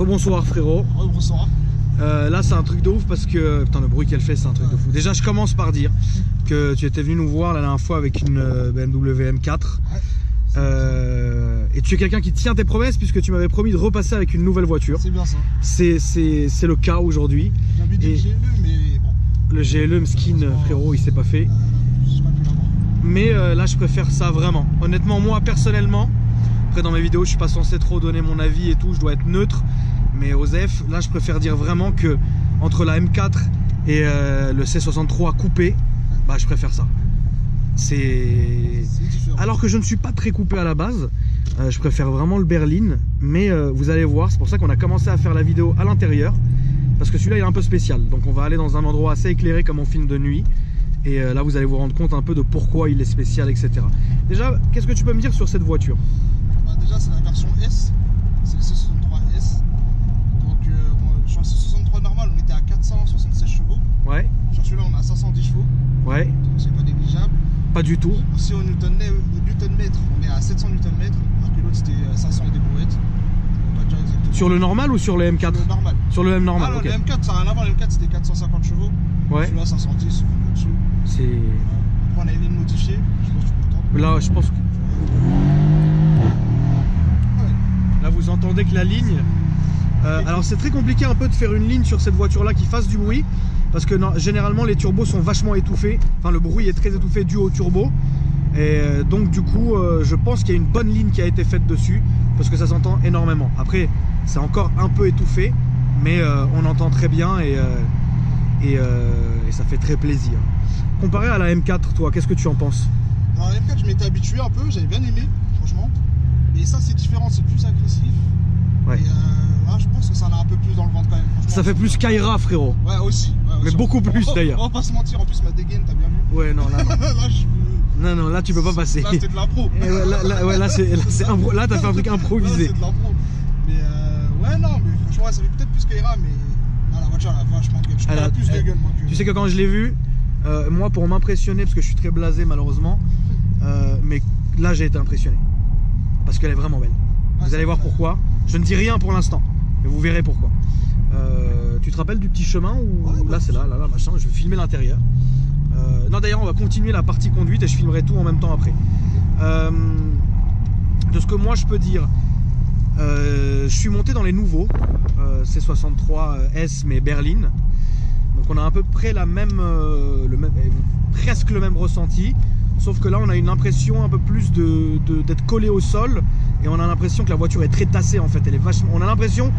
Bonsoir frérot. Bonsoir. Là c'est un truc de ouf parce que putain le bruit qu'elle fait c'est un truc de fou. Déjà je commence par dire que tu étais venu nous voir la dernière fois avec une BMW M4 et tu es quelqu'un qui tient tes promesses puisque tu m'avais promis de repasser avec une nouvelle voiture. C'est bien ça. C'est le cas aujourd'hui. J'avais dit le GLE mais bon. Le GLE skin frérot il s'est pas fait. Mais là je préfère ça vraiment. Honnêtement moi personnellement, après dans mes vidéos je suis pas censé trop donner mon avis et tout, je dois être neutre. Mais Osef, là je préfère dire vraiment que entre la M4 et le C63 coupé, bah je préfère ça. C'est alors que je ne suis pas très coupé à la base, je préfère vraiment le berline. Mais vous allez voir, c'est pour ça qu'on a commencé à faire la vidéo à l'intérieur. Parce que celui-là il est un peu spécial. Donc on va aller dans un endroit assez éclairé comme on filme de nuit. Et là vous allez vous rendre compte un peu de pourquoi il est spécial, etc. Déjà, qu'est-ce que tu peux me dire sur cette voiture? Bah déjà c'est la version S, c'est le C63S. Sur le C63 normal, on était à 476 chevaux. Ouais. Sur celui-là, on a 510 chevaux. Ouais. Donc c'est pas négligeable. Pas du tout. Aussi au Newton-mètre, on est à 700 Nm, alors que l'autre c'était 500 et des brouettes. Sur le normal ou sur le M4? Sur le normal. Sur le M normal. Ah non, okay. le M4, ça n'a rien à voir. Le M4 c'était 450 chevaux. Ouais. Celui-là 510 au-dessus. C'est. Après on a une ligne modifiée. Je pense que tu peux entendre. Là, je pense que. Ouais. Là, vous entendez que la ligne. Alors c'est très compliqué un peu de faire une ligne sur cette voiture là qui fasse du bruit parce que non, généralement les turbos sont vachement étouffés, enfin le bruit est très étouffé dû au turbo et donc du coup je pense qu'il y a une bonne ligne qui a été faite dessus parce que ça s'entend énormément. Après c'est encore un peu étouffé mais on entend très bien et ça fait très plaisir. Comparé à la M4, toi qu'est-ce que tu en penses? Alors la M4 je m'étais habitué un peu, j'avais bien aimé franchement, mais ça c'est différent, c'est plus agressif. Ouais. Et là, je pense que ça en a un peu plus dans le ventre quand même. Ça fait plus Kaira frérot. Ouais aussi. Mais beaucoup plus d'ailleurs. On va pas se mentir, en plus ma dégaine t'as bien vu. Ouais non là non. Là, Non non là tu peux pas passer. Là c'était de l'impro. Là t'as fait un truc improvisé. Là c'est de l'impro. Mais ouais non mais franchement ouais, ça fait peut-être plus Kaira mais là, la voiture elle a vachement de gueule. Je trouve qu'elle a plus de gueule moi que... Tu sais que quand je l'ai vue, moi pour m'impressionner, parce que je suis très blasé malheureusement, mais là j'ai été impressionné. Parce qu'elle est vraiment belle. Vous allez voir pourquoi. Je ne dis rien pour l'instant, mais vous verrez pourquoi. Tu te rappelles du petit chemin où ouais, là c'est là, machin, je vais filmer l'intérieur. Non d'ailleurs on va continuer la partie conduite et je filmerai tout en même temps après. De ce que moi je peux dire, je suis monté dans les nouveaux C63S mais berline. Donc on a à peu près la même, presque le même ressenti. Sauf que là on a une impression un peu plus d'être collé au sol. Et on a l'impression que la voiture est très tassée en fait. Elle est vachement, on a l'impression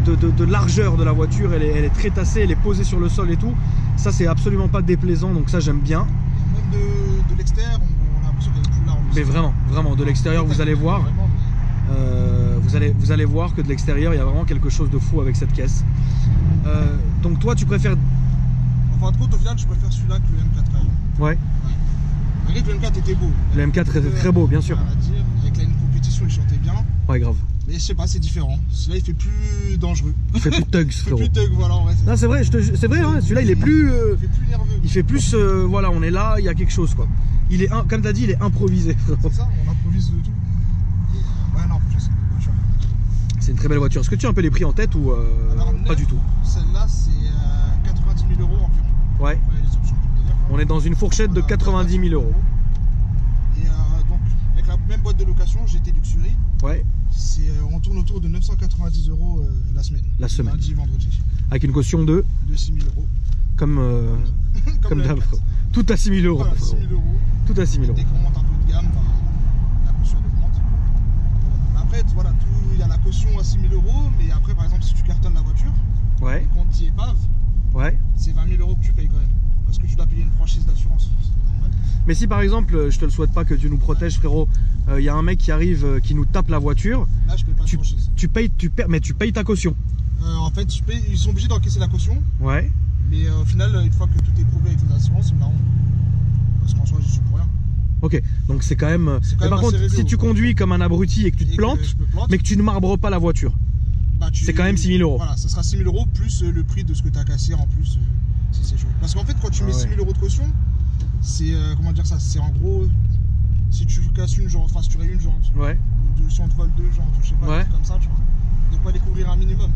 de largeur de la voiture. Elle est très tassée, elle est posée sur le sol et tout. Ça c'est absolument pas déplaisant, donc ça j'aime bien. Même de l'extérieur, on a l'impression qu'elle est plus large. Mais vraiment, de l'extérieur vous allez voir. Vous allez voir que de l'extérieur il y a vraiment quelque chose de fou avec cette caisse. Donc toi tu préfères... En fin de compte au final je préfère celui-là que le M4 quand même. Ouais. Malgré que le M4 était beau. Le M4 était très beau bien sûr. Avec la ligne compétition il chantait bien. Ouais grave. Mais je sais pas, c'est différent. Celui-là il fait plus dangereux. Il fait plus thugs frérot. Il fait plus thug, voilà en vrai. Non c'est vrai, c'est vrai hein, celui-là il est plus... Il fait plus nerveux. Il fait plus, voilà on est là, il y a quelque chose quoi. Il est, comme tu as dit, il est improvisé. C'est ça, on improvise de tout. Et ouais non, franchement c'est une bonne voiture. C'est une très belle voiture. Est-ce que tu as un peu les prix en tête ou alors, pas du tout? Celle-là c'est 90 000 € environ. Ouais. Les options, on est dans une fourchette de 90 000 €. Et donc avec la même boîte de location, GT Luxury. Ouais. On tourne autour de 990 € la semaine. La semaine. Lundi, vendredi. Avec une caution de 6 000 €. Comme d'hab. Tout à 6 000 €. Voilà, 6 000 €. Tout à 6 000 €. Dès qu'on monte un peu de gamme, la caution augmente. Après, voilà, il y a la caution à 6 000 €, mais après, par exemple, si tu cartonnes la voiture, ouais. et qu'on t'y épave, ouais. c'est 20 000 € que tu payes quand même. Parce que tu dois payer une franchise d'assurance. C'est normal. Mais si par exemple, je te le souhaite pas, que Dieu nous protège, frérot, il y a un mec qui arrive, qui nous tape la voiture. Là, je paye pas de franchise. Mais tu payes ta caution. En fait, ils sont obligés d'encaisser la caution. Ouais. Mais au final, une fois que tout est prouvé avec les assurances, c'est marrant. Parce qu'en soi, je suis pour rien. Ok, donc c'est quand même. Mais par contre, si tu conduis comme un abruti et que tu te plantes, mais que tu ne marbres pas la voiture, bah, c'est quand même 6 000 €. Voilà, ça sera 6 000 € plus le prix de ce que tu as cassé en plus. Si c'est chaud. Parce qu'en fait, quand tu mets 6 000 € de caution, c'est. Comment dire ça? C'est en gros. Si tu casses une jante, si tu rayes une jante, ouais. ou si on te vole deux jantes, je sais pas, comme ça, tu vois. De quoi les couvrir un minimum.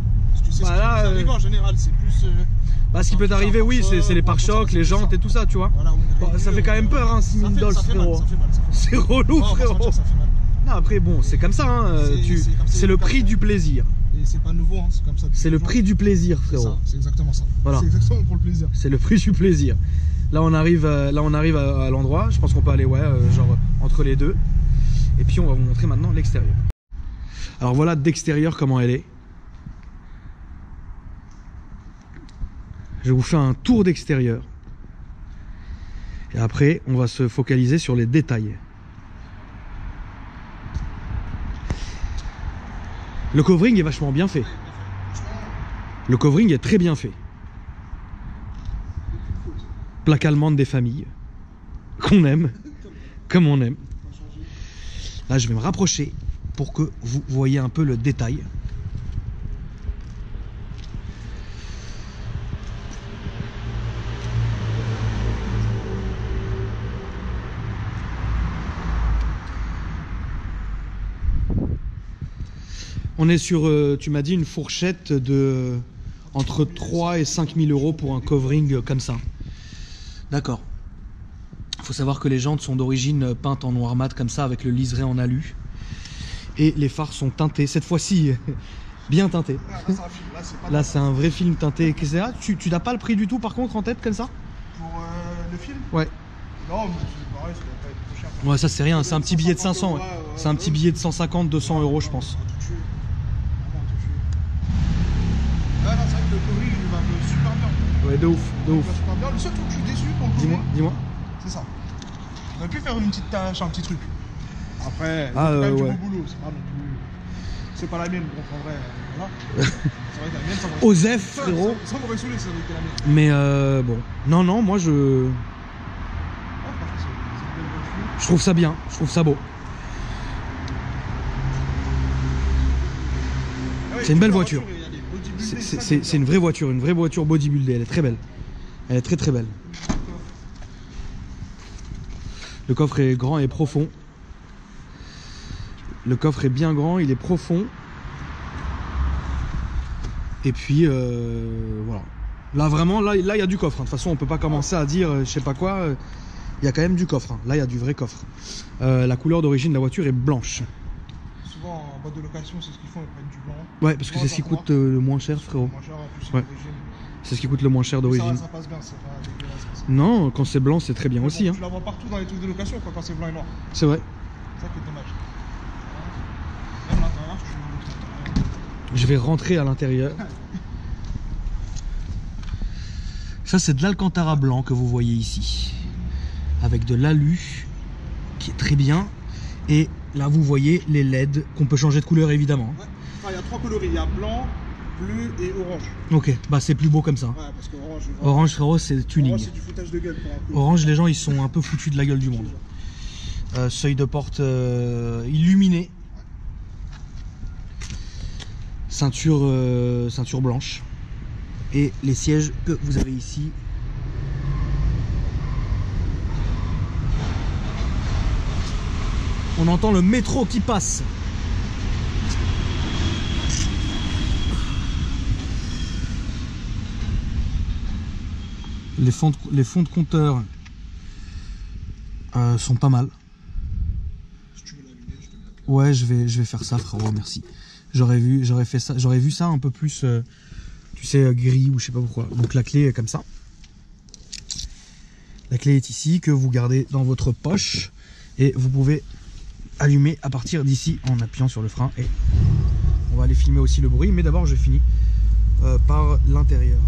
Bah, ce qui peut t'arriver, oui, c'est les pare-chocs, les jantes et tout ça, tu vois. Voilà, Bon, ça fait quand même peur, hein, 6000 $, frérot. C'est relou, frérot. Non, après, bon, c'est comme ça, hein. C'est le prix du plaisir. Et c'est pas nouveau, hein, c'est comme ça. C'est le prix du plaisir, frérot. C'est exactement ça. Voilà. C'est exactement pour le plaisir. C'est le prix du plaisir. Là, on arrive à l'endroit. Je pense qu'on peut aller, ouais, genre entre les deux. Et puis, on va vous montrer maintenant l'extérieur. Alors voilà d'extérieur comment elle est. Je vous fais un tour d'extérieur. Et après, on va se focaliser sur les détails. Le covering est vachement bien fait. Le covering est très bien fait. Plaque allemande des familles. Qu'on aime. Comme on aime. Là, je vais me rapprocher pour que vous voyez un peu le détail. On est sur, tu m'as dit, une fourchette de entre 3 et 5 000 € pour un covering comme ça. D'accord. Il faut savoir que les jantes sont d'origine peintes en noir mat comme ça avec le liseré en alu. Et les phares sont teintés, cette fois-ci bien teintés. Là c'est un vrai film teinté. Tu n'as pas le prix du tout par contre en tête comme ça? Pour le film? Ouais. Non, mais c'est pareil, ça doit pas être trop cher. Ouais, ça c'est rien, c'est un petit billet de 500. Ouais. C'est un petit billet de 150, 200 € je pense. Ah non, c'est vrai que le covering il va super bien. Ouais, de ouf, de ouf. Super bien. Le seul truc que je suis déçu pour le covering, Dis-moi. c'est ça. On aurait pu faire une petite tâche, un petit truc. Après, c'est quand même ouais. du beau boulot, c'est pas non plus. C'est pas la mienne, donc en vrai, voilà. C'est vrai que la mienne, ça m'aurait Osef, frérot. Ça m'aurait saoulé si ça avait été la mienne. Mais bon. Non, moi je. Je trouve ça bien, je trouve ça beau. C'est une belle voiture. C'est une vraie voiture bodybuildée, elle est très belle. Elle est très très belle. Le coffre est grand et profond. Le coffre est bien grand, il est profond. Et puis voilà. Là vraiment, là il y a du coffre. De toute façon, on peut pas commencer à dire je sais pas quoi. Il y a quand même du coffre. Là, il y a du vrai coffre. La couleur d'origine de la voiture est blanche. Souvent en boîte de location, c'est ce qu'ils font, ils prennent du blanc. Ouais, parce que c'est ce qui coûte le moins cher, frérot. Ouais. C'est ce qui coûte le moins cher d'origine. Ça passe bien, c'est pas dégueulasse. Non, quand c'est blanc, c'est très bien aussi. Tu la vois partout dans les trucs de location quand c'est blanc et noir. C'est vrai. C'est ça qui est dommage. Même à l'intérieur, je vais rentrer à l'intérieur. Ça, c'est de l'Alcantara blanc que vous voyez ici. Avec de l'alu qui est très bien. Et là, vous voyez les LED qu'on peut changer de couleur évidemment. Ouais. Enfin, il y a trois coloris. Il y a blanc, bleu et orange. Ok, bah c'est plus beau comme ça. Ouais, parce que orange, frérot, c'est tuning. Orange, c'est du foutage de gueule pour un coup. Orange, les gens, ils sont un peu foutus de la gueule du monde. Seuil de porte illuminé. Ceinture blanche. Et les sièges que vous avez ici. On entend le métro qui passe. Les fonds de compteur sont pas mal. Si tu veux l'allumer, je te le mets. Ouais, je vais faire ça, frérot, merci. J'aurais vu ça un peu plus, tu sais, gris ou je sais pas pourquoi. Donc la clé est comme ça. La clé est ici, que vous gardez dans votre poche. Et vous pouvez allumer à partir d'ici en appuyant sur le frein. Et on va aller filmer aussi le bruit. Mais d'abord, je finis par l'intérieur.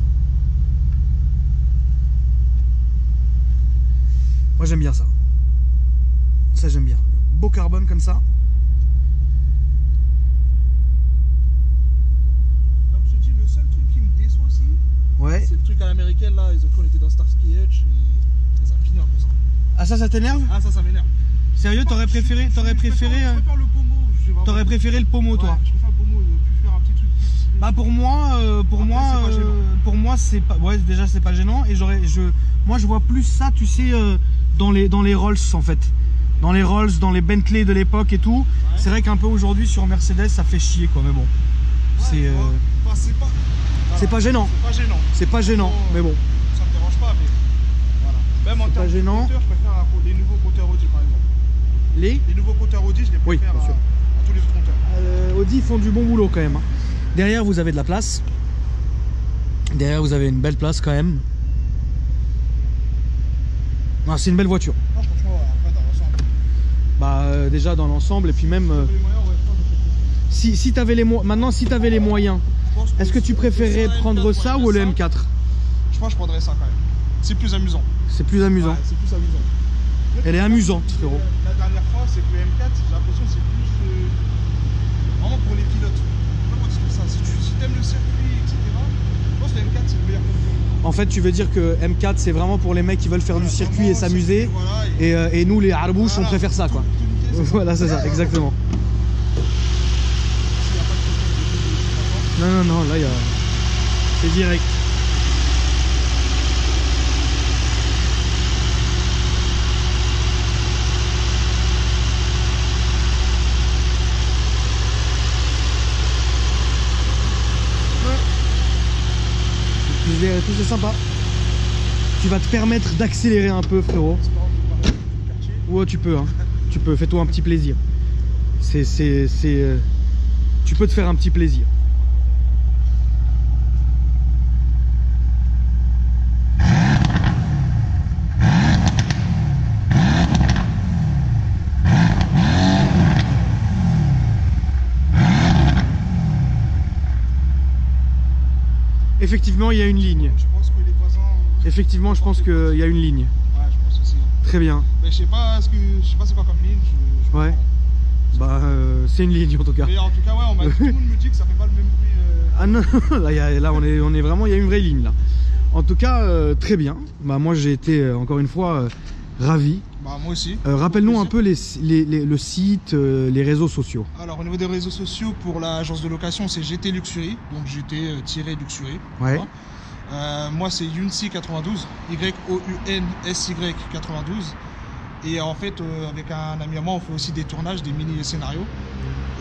Moi, j'aime bien ça. Ça, j'aime bien. Beau carbone comme ça. Comme je te dis, le seul truc qui me déçoit aussi, ouais, c'est le truc à l'américaine là. Ils ont cru qu'on était dans Starsky Hutch et ça finit un peu ça. Ah, ça t'énerve? Ah, ça m'énerve. Sérieux, t'aurais préféré, Je préfère le pommeau. T'aurais préféré le pommeau, toi? Ouais, je préfère le pommeau. Ils auraient pu faire un petit truc. Bah pour moi c'est pas, ouais, déjà c'est pas gênant. Et moi je vois plus ça, tu sais, dans les Rolls en fait. Dans les Rolls, dans les Bentley de l'époque et tout. Ouais. C'est vrai qu'un peu aujourd'hui sur Mercedes ça fait chier quoi, mais bon. c'est pas gênant. C'est pas gênant, mais bon. Ça me dérange pas, mais voilà. Même en termes de compteur, je préfère les nouveaux compteurs Audi par exemple. Les nouveaux compteurs Audi, je les préfère à tous les autres compteurs. Audi font du bon boulot quand même. Derrière, vous avez de la place. Derrière, vous avez une belle place quand même. C'est une belle voiture. Non, franchement, après, dans l'ensemble. Déjà dans l'ensemble, et puis même. Si t'avais les moyens. Maintenant, si t'avais les moyens, est-ce que tu préférerais prendre ça ou le M4? Je pense que je prendrais ça quand même. C'est plus amusant. C'est plus amusant. Ouais, c'est plus amusant. Elle est amusante, frérot. La dernière fois, c'est que le M4, j'ai l'impression que c'est plus vraiment pour les pilotes. Comment expliquer ça? Si t'aimes le circuit, etc., je pense que le M4 c'est le meilleur compteur. En fait, tu veux dire que M4 c'est vraiment pour les mecs qui veulent faire du circuit et s'amuser, voilà, et nous les harbouches voilà, on préfère ça quoi. Voilà, c'est ça, exactement. Non, là c'est direct. C'est sympa. Tu vas te permettre d'accélérer un peu, frérot. Ouais, tu peux, hein. Tu peux, fais-toi un petit plaisir. Tu peux te faire un petit plaisir. Effectivement, il y a une ligne. Je pense que les voisins... Effectivement, je pense qu'il y a une ligne. Ouais, je pense aussi. Très bien. Mais je sais pas c'est quoi comme ligne. Ouais. C'est une ligne en tout cas. Mais en tout cas, ouais, tout le monde me dit que ça fait pas le même bruit. Ah non, là on est vraiment, il y a une vraie ligne là. En tout cas, très bien. Moi j'ai été encore une fois ravi. Moi aussi. Rappelle-nous un peu le site, les réseaux sociaux. Alors au niveau des réseaux sociaux, pour l'agence de location, c'est GT Luxury, donc GT-Luxury. Ouais. Moi c'est Younsi 92, YOUNSY 92. Et en fait, avec un ami à moi, on fait aussi des tournages, des mini-scénarios.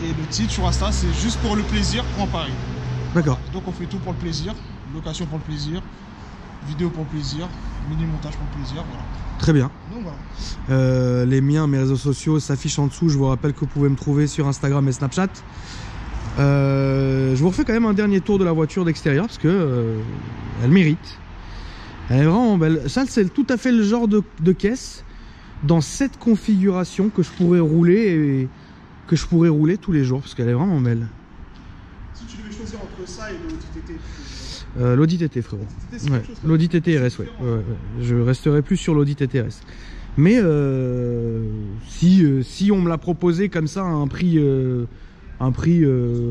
Et le titre sur Insta, c'est juste pour le plaisir en Paris. D'accord. Donc on fait tout pour le plaisir, location pour le plaisir, vidéo pour le plaisir, mini-montage pour le plaisir, voilà. Très bien. Donc voilà. Les miens, mes réseaux sociaux s'affichent en dessous. Je vous rappelle que vous pouvez me trouver sur Instagram et Snapchat. Je vous refais quand même un dernier tour de la voiture d'extérieur parce que elle mérite. Elle est vraiment belle. Ça, c'est tout à fait le genre de caisse dans cette configuration que je pourrais rouler tous les jours parce qu'elle est vraiment belle. Si tu devais choisir entre ça et l'Audi TT, l'Audi TT, frérot. Ouais. L'Audi TT RS, ouais. Je resterai plus sur l'Audi TT RS. Mais si on me l'a proposé comme ça à un prix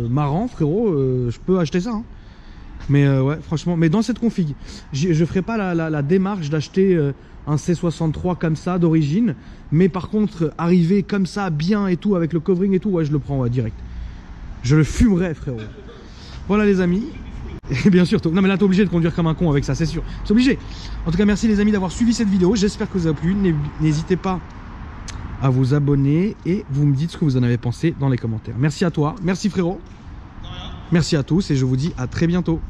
marrant, frérot, je peux acheter ça. Hein. Mais ouais, franchement, mais dans cette config, je ferai pas la démarche d'acheter un C63 comme ça d'origine. Mais par contre, arriver comme ça, bien et tout, avec le covering et tout, ouais, je le prends direct. Je le fumerai, frérot. Voilà les amis. Et bien sûr, non mais là t'es obligé de conduire comme un con avec ça, c'est sûr. C'est obligé. En tout cas, merci les amis d'avoir suivi cette vidéo. J'espère que vous a plu. N'hésitez pas à vous abonner et vous me dites ce que vous en avez pensé dans les commentaires. Merci à toi, merci frérot. Merci à tous et je vous dis à très bientôt.